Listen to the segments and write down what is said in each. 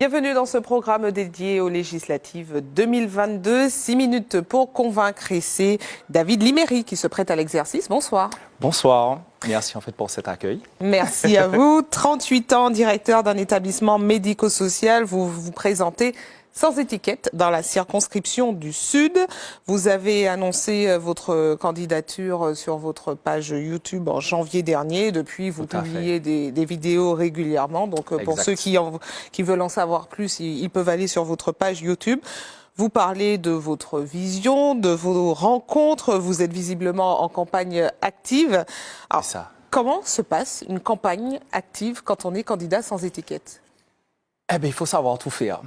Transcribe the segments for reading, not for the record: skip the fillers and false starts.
Bienvenue dans ce programme dédié aux législatives 2022. 6 minutes pour convaincre, et c'est David Liméry qui se prête à l'exercice. Bonsoir. Bonsoir. Merci pour cet accueil. Merci à vous. 38 ans, directeur d'un établissement médico-social. Vous vous présentez sans étiquette dans la circonscription du Sud. Vous avez annoncé votre candidature sur votre page YouTube en janvier dernier. Depuis, vous publiez des vidéos régulièrement. Donc, pour ceux qui veulent en savoir plus, ils peuvent aller sur votre page YouTube. Vous parlez de votre vision, de vos rencontres. Vous êtes visiblement en campagne active. Alors, comment se passe une campagne active quand on est candidat sans étiquette ? Eh bien, il faut savoir tout faire.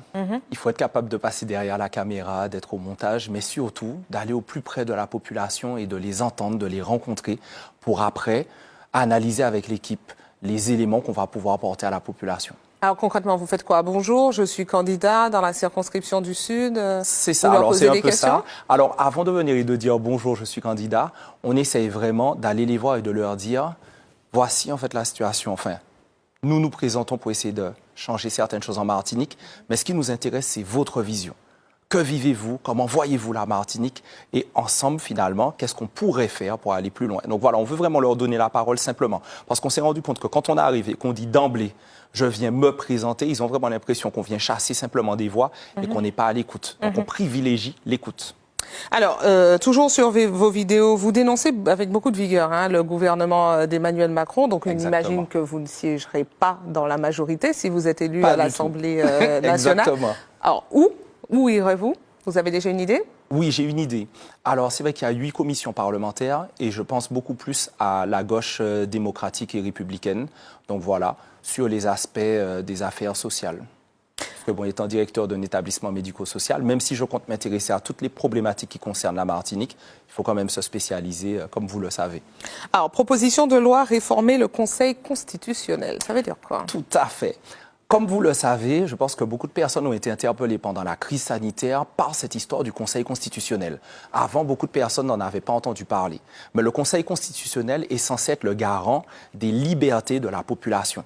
Il faut être capable de passer derrière la caméra, d'être au montage, mais surtout d'aller au plus près de la population et de les entendre, de les rencontrer pour après analyser avec l'équipe les éléments qu'on va pouvoir apporter à la population. Alors concrètement, vous faites quoi? Bonjour, je suis candidat dans la circonscription du Sud. C'est ça, alors c'est un peu ça. Alors avant de venir et de dire bonjour, je suis candidat, on essaye vraiment d'aller les voir et de leur dire voici en fait la situation. Enfin, nous nous présentons pour essayer de changer certaines choses en Martinique, mais ce qui nous intéresse, c'est votre vision. Que vivez-vous? Comment voyez-vous la Martinique? Et ensemble, finalement, qu'est-ce qu'on pourrait faire pour aller plus loin? Donc voilà, on veut vraiment leur donner la parole simplement. Parce qu'on s'est rendu compte que quand on est arrivé, qu'on dit d'emblée, je viens me présenter, ils ont vraiment l'impression qu'on vient chasser simplement des voix et qu'on n'est pas à l'écoute. Donc on privilégie l'écoute. Alors, toujours sur vos vidéos, vous dénoncez avec beaucoup de vigueur le gouvernement d'Emmanuel Macron. Donc, on imagine que vous ne siégerez pas dans la majorité si vous êtes élu à l'Assemblée nationale. Exactement. Alors, où irez-vous? Vous avez déjà une idée? Oui, j'ai une idée. Alors, c'est vrai qu'il y a 8 commissions parlementaires et je pense beaucoup plus à la gauche démocratique et républicaine. Donc voilà, sur les aspects des affaires sociales. Parce que, bon, étant directeur d'un établissement médico-social, même si je compte m'intéresser à toutes les problématiques qui concernent la Martinique, il faut quand même se spécialiser, comme vous le savez. Alors, proposition de loi réformer le Conseil constitutionnel, ça veut dire quoi? Tout à fait. Comme vous le savez, je pense que beaucoup de personnes ont été interpellées pendant la crise sanitaire par cette histoire du Conseil constitutionnel. Avant, beaucoup de personnes n'en avaient pas entendu parler. Mais le Conseil constitutionnel est censé être le garant des libertés de la population.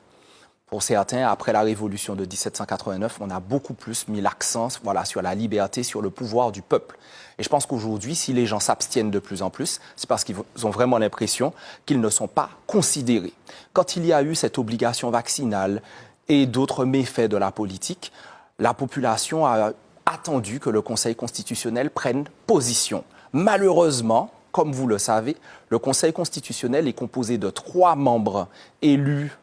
Pour certains, après la Révolution de 1789, on a beaucoup plus mis l'accent sur la liberté, sur le pouvoir du peuple. Et je pense qu'aujourd'hui, si les gens s'abstiennent de plus en plus, c'est parce qu'ils ont vraiment l'impression qu'ils ne sont pas considérés. Quand il y a eu cette obligation vaccinale et d'autres méfaits de la politique, la population a attendu que le Conseil constitutionnel prenne position. Malheureusement, comme vous le savez, le Conseil constitutionnel est composé de 3 membres élus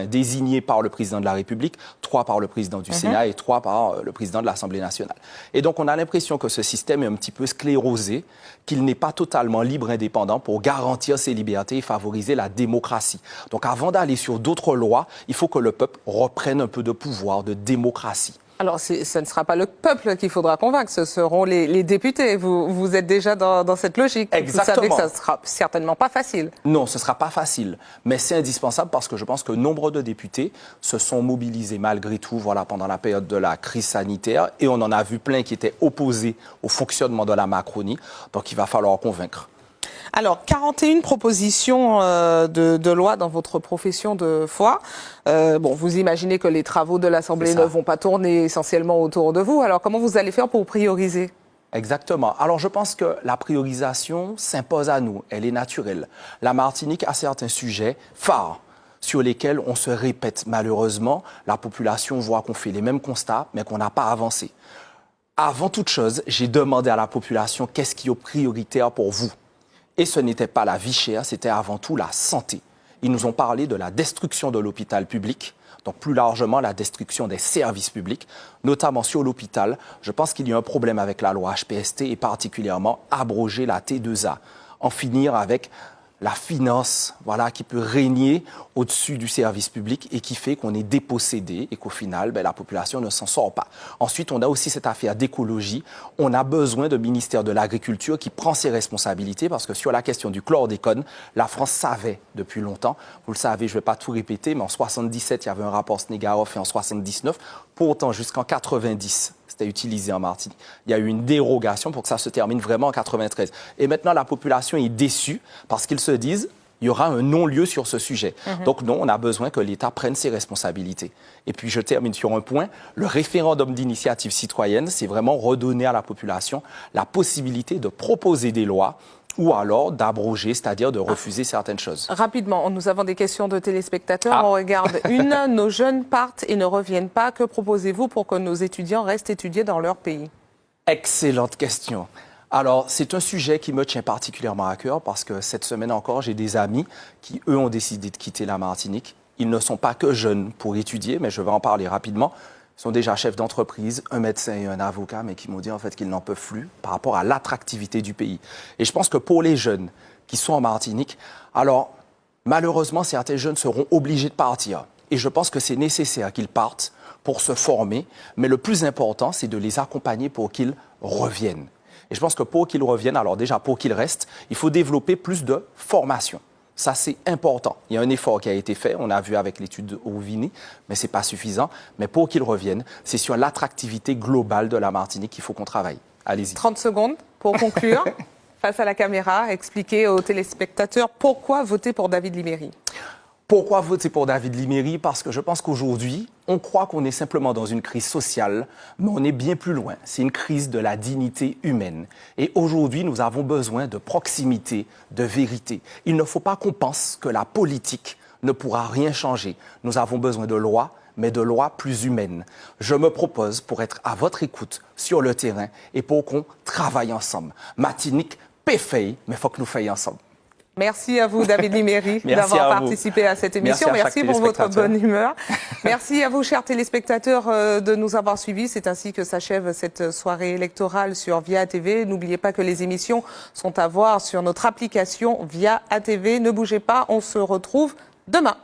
désignés par le président de la République, 3 par le président du Sénat et 3 par le président de l'Assemblée nationale. Et donc, on a l'impression que ce système est un petit peu sclérosé, qu'il n'est pas totalement libre, indépendant pour garantir ses libertés et favoriser la démocratie. Donc, avant d'aller sur d'autres lois, il faut que le peuple reprenne un peu de pouvoir, de démocratie. Alors, ce ne sera pas le peuple qu'il faudra convaincre, ce seront les députés. Vous êtes déjà dans cette logique. Exactement. Vous savez que ça ne sera certainement pas facile. Non, ce ne sera pas facile, mais c'est indispensable parce que je pense que nombre de députés se sont mobilisés malgré tout pendant la période de la crise sanitaire et on en a vu plein qui étaient opposés au fonctionnement de la Macronie, donc il va falloir convaincre. Alors, 41 propositions de loi dans votre profession de foi. Vous imaginez que les travaux de l'Assemblée ne vont pas tourner essentiellement autour de vous. Alors, comment vous allez faire pour prioriser? Exactement. Alors, je pense que la priorisation s'impose à nous. Elle est naturelle. La Martinique a certains sujets phares sur lesquels on se répète. Malheureusement, la population voit qu'on fait les mêmes constats, mais qu'on n'a pas avancé. Avant toute chose, j'ai demandé à la population qu'est-ce qui est prioritaire pour vous. Et ce n'était pas la vie chère, c'était avant tout la santé. Ils nous ont parlé de la destruction de l'hôpital public, donc plus largement la destruction des services publics, notamment sur l'hôpital. Je pense qu'il y a un problème avec la loi HPST et particulièrement abroger la T2A, en finir avec la finance qui peut régner au-dessus du service public et qui fait qu'on est dépossédé et qu'au final, la population ne s'en sort pas. Ensuite, on a aussi cette affaire d'écologie. On a besoin de ministère de l'Agriculture qui prend ses responsabilités parce que sur la question du chlordécone, la France savait depuis longtemps. Vous le savez, je ne vais pas tout répéter, mais en 77, il y avait un rapport Snegarov et en 79. Pourtant, jusqu'en 90, c'était utilisé en Martinique. Il y a eu une dérogation pour que ça se termine vraiment en 93. Et maintenant, la population est déçue parce qu'ils se disent, il il y aura un non-lieu sur ce sujet. Donc non, on a besoin que l'État prenne ses responsabilités. Et puis je termine sur un point, le référendum d'initiative citoyenne, c'est vraiment redonner à la population la possibilité de proposer des lois ou alors d'abroger, c'est-à-dire de refuser certaines choses. Rapidement, nous avons des questions de téléspectateurs. On regarde une. Nos jeunes partent et ne reviennent pas. Que proposez-vous pour que nos étudiants restent étudier dans leur pays? Excellente question. Alors, c'est un sujet qui me tient particulièrement à cœur parce que cette semaine encore, j'ai des amis qui, eux, ont décidé de quitter la Martinique. Ils ne sont pas que jeunes pour étudier, mais je vais en parler rapidement. Ils sont déjà chefs d'entreprise, un médecin et un avocat, mais qui m'ont dit en fait qu'ils n'en peuvent plus par rapport à l'attractivité du pays. Et je pense que pour les jeunes qui sont en Martinique, alors malheureusement, certains jeunes seront obligés de partir. Et je pense que c'est nécessaire qu'ils partent pour se former, mais le plus important, c'est de les accompagner pour qu'ils reviennent. Et je pense que pour qu'ils reviennent, alors déjà pour qu'ils restent, il faut développer plus de formation. Ça, c'est important. Il y a un effort qui a été fait, on a vu avec l'étude de Rouvigny, mais ce n'est pas suffisant. Mais pour qu'ils reviennent, c'est sur l'attractivité globale de la Martinique qu'il faut qu'on travaille. Allez-y. 30 secondes pour conclure. Face à la caméra, expliquer aux téléspectateurs pourquoi voter pour David Liméry. Pourquoi voter pour David Liméry? Parce que je pense qu'aujourd'hui, on croit qu'on est simplement dans une crise sociale, mais on est bien plus loin. C'est une crise de la dignité humaine. Et aujourd'hui, nous avons besoin de proximité, de vérité. Il ne faut pas qu'on pense que la politique ne pourra rien changer. Nous avons besoin de lois, mais de lois plus humaines. Je me propose pour être à votre écoute sur le terrain et pour qu'on travaille ensemble. Martinique, paie, mais il faut que nous fassions ensemble. Merci à vous, David Liméry, d'avoir participé à cette émission. Merci pour votre bonne humeur. Merci à vous, chers téléspectateurs, de nous avoir suivis. C'est ainsi que s'achève cette soirée électorale sur VIA ATV. N'oubliez pas que les émissions sont à voir sur notre application VIA ATV. Ne bougez pas, on se retrouve demain.